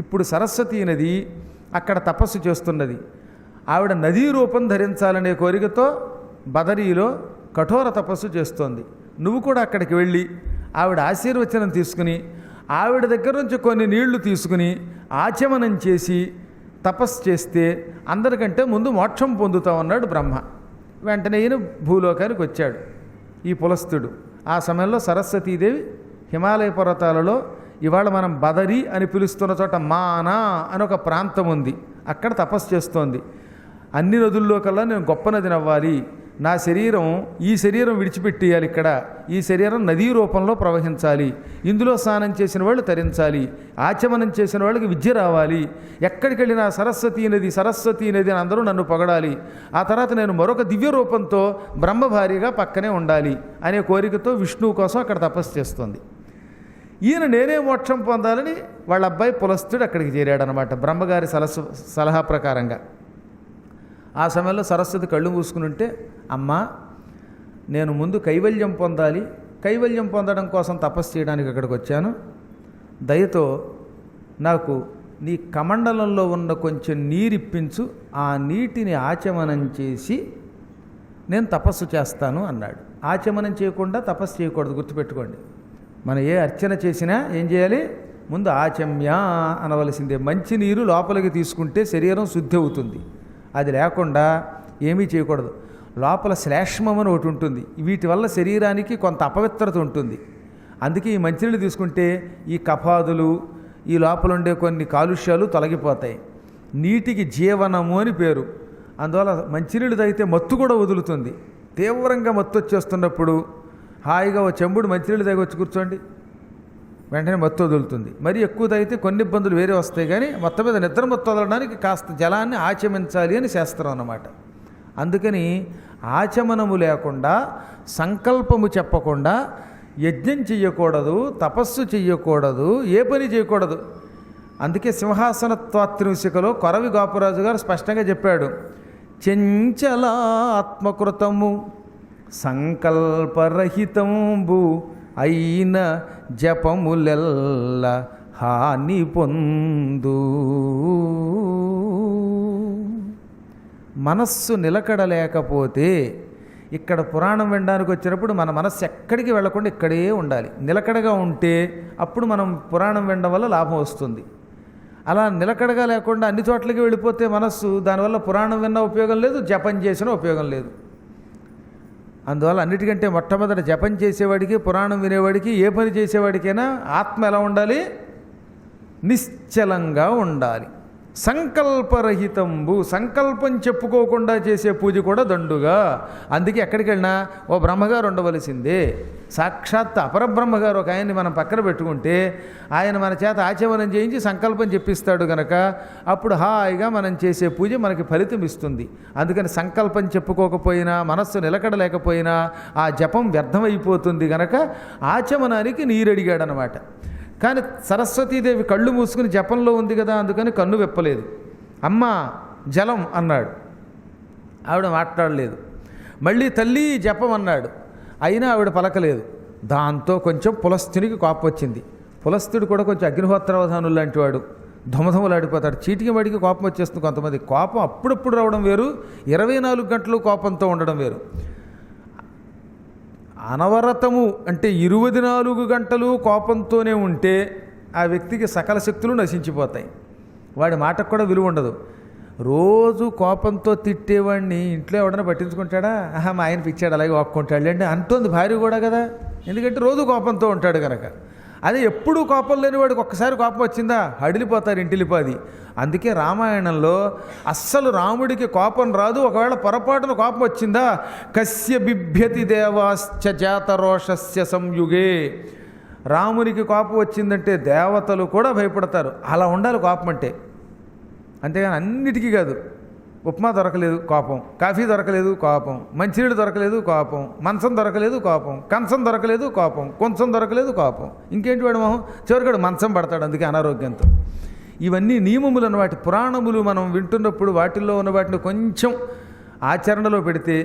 ఇప్పుడు సరస్వతీ నది అక్కడ తపస్సు చేస్తున్నది. ఆవిడ నదీ రూపం ధరించాలనే కోరికతో బదరీలో కఠోర తపస్సు చేస్తోంది. నువ్వు కూడా అక్కడికి వెళ్ళి ఆవిడ ఆశీర్వచనం తీసుకుని ఆవిడ దగ్గర నుంచి కొన్ని నీళ్లు తీసుకుని ఆచమనం చేసి తపస్సు చేస్తే అందరికంటే ముందు మోక్షం పొందుతామన్నాడు బ్రహ్మ. వెంటనే ఈయన భూలోకానికి వచ్చాడు ఈ పులస్తుడు. ఆ సమయంలో సరస్వతీదేవి హిమాలయ పర్వతాలలో ఇవాళ మనం బదరి అని పిలుస్తున్న చోట మానా అని ఒక ప్రాంతం ఉంది, అక్కడ తపస్సు చేస్తోంది. అన్ని నదుల్లో కల్లా నేను గొప్ప నదిని అవ్వాలి, నా శరీరం ఈ శరీరం విడిచిపెట్టేయాలి, ఇక్కడ ఈ శరీరం నదీ రూపంలో ప్రవహించాలి, ఇందులో స్నానం చేసిన వాళ్ళు తరించాలి, ఆచమనం చేసిన వాళ్ళకి విద్య రావాలి, ఎక్కడికి వెళ్ళినా సరస్వతీ నది అని అందరూ నన్ను పొగడాలి, ఆ తర్వాత నేను మరొక దివ్య రూపంతో బ్రహ్మభార్యగా పక్కనే ఉండాలి అనే కోరికతో విష్ణువు కోసం అక్కడ తపస్సు చేస్తుంది. ఈయన నేనే మోక్షం పొందాలని వాళ్ళ అబ్బాయి పులస్తుడు అక్కడికి చేరాడనమాట బ్రహ్మగారి సలహా ప్రకారంగా. ఆ సమయంలో సరస్వతి కళ్ళు మూసుకుని ఉంటే, అమ్మా నేను ముందు కైవల్యం పొందాలి, కైవల్యం పొందడం కోసం తపస్సు చేయడానికి అక్కడికి వచ్చాను, దయతో నాకు నీ కమండలంలో ఉన్న కొంచెం నీరిప్పించు, ఆ నీటిని ఆచమనం చేసి నేను తపస్సు చేస్తాను అన్నాడు. ఆచమనం చేయకుండా తపస్సు చేయకూడదు, గుర్తుపెట్టుకోండి. మనం ఏ అర్చన చేసినా ఏం చేయాలి, ముందు ఆచమ్య అనవలసిందే. మంచినీరు లోపలికి తీసుకుంటే శరీరం శుద్ధి అవుతుంది, అది లేకుండా ఏమీ చేయకూడదు. లోపల శ్లేష్మం అని ఒకటి ఉంటుంది, వీటి వల్ల శరీరానికి కొంత అపవిత్రత ఉంటుంది. అందుకే ఈ మంచినీళ్ళు తీసుకుంటే ఈ కఫాదులు, ఈ లోపల ఉండే కొన్ని కాలుష్యాలు తొలగిపోతాయి. నీటికి జీవనము అని పేరు. అందువల్ల మంచినీళ్ళు తాగితే మత్తు కూడా వదులుతుంది. తీవ్రంగా మత్తు వచ్చేస్తున్నప్పుడు హాయిగా ఓ చెంబుడు మంచినీళ్ళు తాగి వచ్చి కూర్చోండి, వెంటనే మత్తు వదులుతుంది. మరి ఎక్కువ తాగితే కొన్ని ఇబ్బందులు వేరే వస్తాయి, కానీ మొత్తం మీద నిద్ర మత్తు వదలడానికి కాస్త జలాన్ని ఆచమించాలి అని శాస్త్రం అన్నమాట. అందుకని ఆచమనము లేకుండా, సంకల్పము చెప్పకుండా యజ్ఞం చెయ్యకూడదు, తపస్సు చెయ్యకూడదు, ఏ పని చేయకూడదు. అందుకే సింహాసన త్వాత్రింశికలో కొరవి గోపరాజు గారు స్పష్టంగా చెప్పాడు, చెంచల ఆత్మకృతము సంకల్పరహితంబు అయిన జపములెల్ల హాని పొందు. మనస్సు నిలకడలేకపోతే, ఇక్కడ పురాణం వినడానికి వచ్చినప్పుడు మన మనస్సు ఎక్కడికి వెళ్లకుండా ఇక్కడే ఉండాలి. నిలకడగా ఉంటే అప్పుడు మనం పురాణం వినడం వల్ల లాభం వస్తుంది. అలా నిలకడగా లేకుండా అన్ని చోట్లకి వెళ్ళిపోతే మనస్సు, దానివల్ల పురాణం విన్న ఉపయోగం లేదు, జపం చేసిన ఉపయోగం లేదు. అందువల్ల అన్నిటికంటే మొట్టమొదట జపం చేసేవాడికి, పురాణం వినేవాడికి, ఏ పని చేసేవాడికైనా ఆత్మ ఎలా ఉండాలి, నిశ్చలంగా ఉండాలి. సంకల్పరహితంబు, సంకల్పం చెప్పుకోకుండా చేసే పూజ కూడా దండుగా. అందుకే ఎక్కడికి వెళ్ళినా ఓ బ్రహ్మగారు ఉండవలసిందే. సాక్షాత్ అపరబ్రహ్మగారు ఒక ఆయన్ని మనం పక్కన పెట్టుకుంటే ఆయన మన చేత ఆచమనం చేయించి సంకల్పం చెప్పిస్తాడు కనుక అప్పుడు హాయిగా మనం చేసే పూజ మనకి ఫలితం ఇస్తుంది. అందుకని సంకల్పం చెప్పుకోకపోయినా, మనస్సు నిలకడలేకపోయినా ఆ జపం వ్యర్థమైపోతుంది కనుక ఆచమనానికి నీరడిగాడనమాట. కానీ సరస్వతీదేవి కళ్ళు మూసుకుని జపంలో ఉంది కదా, అందుకని కన్ను విప్పలేదు. అమ్మ జలం అన్నాడు, ఆవిడ మాట్లాడలేదు. మళ్ళీ తల్లి జపం అన్నాడు, అయినా ఆవిడ పలకలేదు. దాంతో కొంచెం పులస్తునికి కోపం వచ్చింది. పులస్తుడు కూడా కొంచెం అగ్నిహోత్రావధానులు లాంటి వాడు, ధుమధుమలాడిపోతాడు. చీటికి వాడికి కోపం వచ్చేస్తుంది. కొంతమంది కోపం అప్పుడప్పుడు రావడం వేరు, 24 గంటలు కోపంతో ఉండడం వేరు. అనవరతము అంటే 24 గంటలు కోపంతోనే ఉంటే ఆ వ్యక్తికి సకల శక్తులు నశించిపోతాయి, వాడి మాటకు కూడా విలువ ఉండదు. రోజు కోపంతో తిట్టేవాడిని ఇంట్లో ఎవడన్నా పట్టించుకుంటాడా? మా ఆయన పిచ్చాడు అలాగే వాక్కుంటాడు అండి అంటుంది భార్య కూడా కదా, ఎందుకంటే రోజు కోపంతో ఉంటాడు కనుక. అదే ఎప్పుడూ కోపం లేని వాడికి ఒక్కసారి కోపం వచ్చిందా హడిలిపోతారు ఇంటిలిపాది. అందుకే రామాయణంలో అస్సలు రాముడికి కోపం రాదు. ఒకవేళ పొరపాటున కోపం వచ్చిందా కస్య బిభ్యతి దేవాశ్చ జాతరోషస్య సంయుగే, రామునికి కోపం వచ్చిందంటే దేవతలు కూడా భయపడతారు. అలా ఉండాలి కోపం అంటే. అంతేగాని అన్నిటికీ కాదు. ఉప్మా దొరకలేదు కోపం, కాఫీ దొరకలేదు కోపం, మంచినీళ్ళు దొరకలేదు కోపం, మంచం దొరకలేదు కోపం, కంచం దొరకలేదు కోపం, కొంచెం దొరకలేదు కోపం. ఇంకేంటి వాడు మొహం చివరికాడు మంచం పడతాడు, అందుకే అనారోగ్యంతో. ఇవన్నీ నియమములు అన్నవాటి. పురాణములు మనం వింటున్నప్పుడు వాటిల్లో ఉన్న వాటిని కొంచెం ఆచరణలో పెడితే,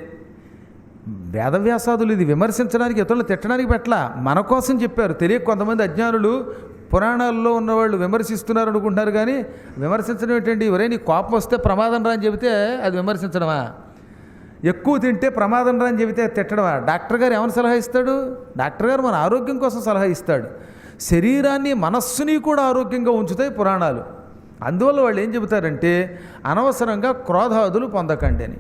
వేదవ్యాసాదులు ఇది విమర్శించడానికి ఇతరులు తిట్టడానికి పెట్టలా, మన కోసం చెప్పారు. తెలియక కొంతమంది అజ్ఞానులు పురాణాల్లో ఉన్నవాళ్ళు విమర్శిస్తున్నారు అనుకుంటున్నారు, కానీ విమర్శించడం ఏంటండి? ఎవరైనా నీ కోపం వస్తే ప్రమాదం రా అని చెబితే అది విమర్శించడమా? ఎక్కువ తింటే ప్రమాదం రా అని చెబితే తిట్టడమా? డాక్టర్ గారు ఏమైనా సలహా ఇస్తాడు? డాక్టర్ గారు మన ఆరోగ్యం కోసం సలహా ఇస్తాడు. శరీరాన్ని మనస్సుని కూడా ఆరోగ్యంగా ఉంచుతాయి పురాణాలు. అందువల్ల వాళ్ళు ఏం చెబుతారంటే అనవసరంగా క్రోధాదులు పొందకండి అని.